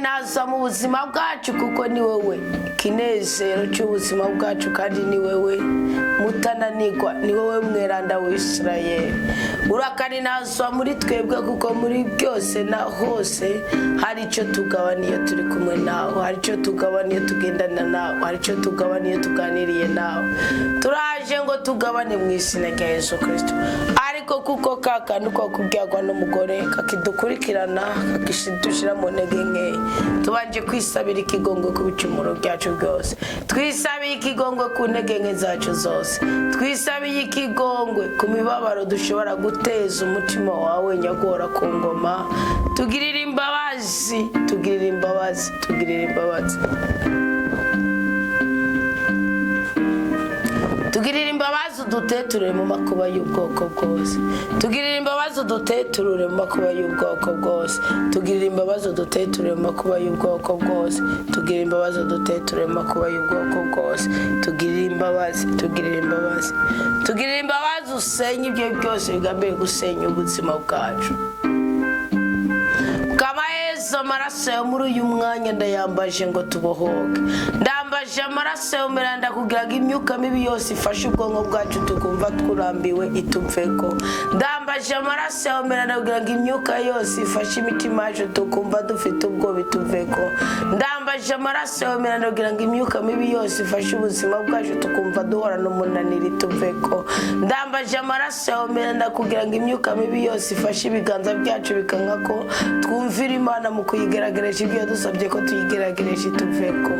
naza mu buzima bwacu kuko ni wowe kinezero cy'ubuzima bwacu kandi ni wowe mutananirwa ni wowe Meranda w'Isirayeli urakari naza muri twebwe kuko muri byose na hose hari icyo tugabaniye turi kumwe nawe hari icyo tugabaniye tugendana nawe hari icyo tugabaniye tuganiriye nawe turaje ngo tugabane mu izina rya Yezu Kristu ariko kuko kakandi ko kubyagwa n'umugore kakidukurikirana kakishidushira mu ntege nke tubanje kwisabira ikigongwe ku bicumuro byacu byose twisabiye ikigongwe ku ntege nke zacu zose twisabiye ikigongwe ku mibabaro dushobora guteza umutima wawe nyagora ku ngoma tugirira imbabazi tugirira imbabazi tugirira imbabazi tugirira imbabazi uduteturure mu makuba y'ubwoko bwose tugirira imbabazi uduteturure mu makuba y'ubwoko bwose tugirira imbabazi uduteturure mu makuba y'ubwoko bwose tugirira imbabazi uduteturure mu makuba y'ubwoko bwose tugirira imbabazi tugirira imbabazi tugirira imbabazi usenye ibyo byose bigambiye gusenya ubuzima bwacu Amaraso yo muri uyu mwanya ndayambaje ngo tubohoke ndambaje amaraso yo Meranda kugira ngo imyuka mibi yose ifashe ubwonko bwacu tukumva turambiwe ituveko ndambaje amaraso yo Meranda kugira ngo imyuka yose ifashe imitima yacu tukumva dufite ubwoba ituveko ndambaje amaraso yo Meranda kugira ngo imyuka mibi yose ifashe ubuzima bwacu tukumva duhora n'umunaniro ituveko ndambaje amaraso yo Meranda kugira ngo imyuka mibi yose ifashe ibiganza byacu bikanka ko twumvira Imana mu kuyigerageresha ibyo dusabye ko tuyigerageresha ituveko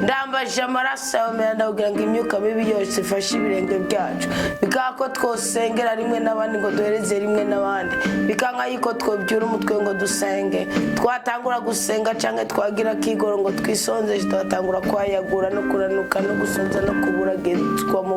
ndambaje amaraso ya Meranda kugira ngo imyuka mibi yose ifashe ibirenge byacu bikaba ko twosengera rimwe n'abandi ngo duhereze rimwe n'abandi bikanka yuko twobyura umutwe ngo dusenge twatangura gusenga canke twagira kigoro ngo twisonze twatangura kwayagura no kuranuka no gusonza no kuburagezwa mu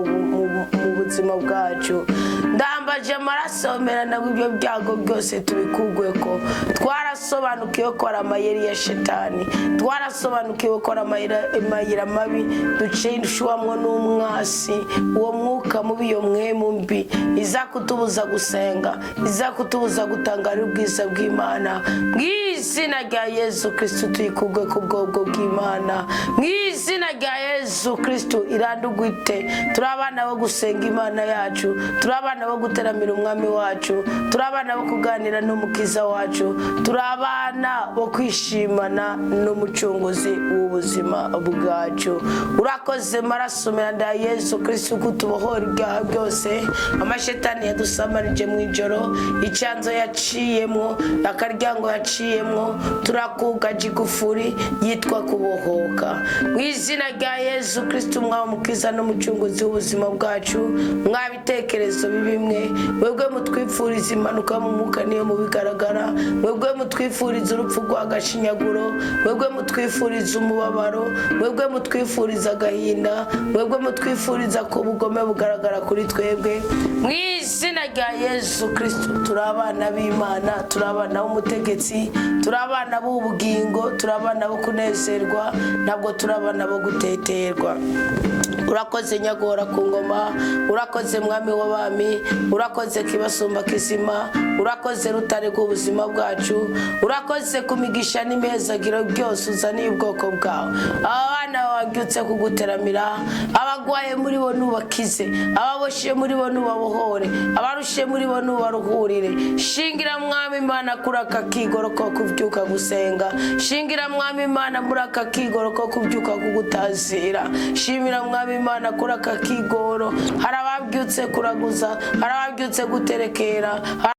buzima bwacu ndambaje amaraso ya Meranda ibyo byago byose tubikugweko twarasobanukiwe ko ari amayeri ya shetani twarasobanukiwe ko ari amayira mabi ducishwamwo n'umwasi uwo mwuka mubi yo mwemu mbi iza kutubuza gusenga iza kutubuza gutangarira ubwiza bw'Imana mw'izina rya Yezu Kristu tuyikugwe ku bwobwo bw'Imana mw'izina rya Yezu Kristu irandugwite turabana bo gusenga Imana yacu turabana bo guteramira umwami wacu turabana bo kuganira n'umukiza wacu turabana bo kwishimana n'umucunguzi w'ubuzima bwacu urakoze maraso Meranda ya Yezu Kristu kutubohora ibyaha byose amashetani yadusamarije mu ijoro icyanzo yaciyemo akaryango yaciyemo turakugaje igufuri yitwa kubohoka mu izina rya Yezu Kristu mukiza n'umucunguzi w'ubuzima bwacu mwabitekerezo bibimwe webwe mutwifuriza impanuka mu mwuka niyo mu bigaragara webwe mutwifuriza urupfu rw'agashinyaguro webwe mutwifuriza umubabaro webwe mutwifuriza agahinda webwe mutwifuriza ko ubugome bugaragara kuri twebwe mu izina rya Yezu Kristu turabana b'Imana turabana b'umutegetsi turabana b'ubugingo turabana bo kunezerwa ntabwo turabana bo guteterwa urakoze nyagora ku ngoma urakoze mwami w'abami urakoze kibasumba kizima urakoze rutare rw'ubuzima bwacu urakoze kumigisha n'imezagiro byose uzaniye ubwoko bwawe abana babyutse kuguteramira abagwaye muri bo nubakize ababoshiye muri bo nubabohore abarushiye muri bo nubaruhurire shingira mwami Imana kuri aka kigoro ko kubyuka gusenga shingira mwami Imana muri aka kigoro ko kubyuka kugutazira shimira mwami Imana kuri aka kigoro hari ababyutse kuraguza hari ababyutse guterekera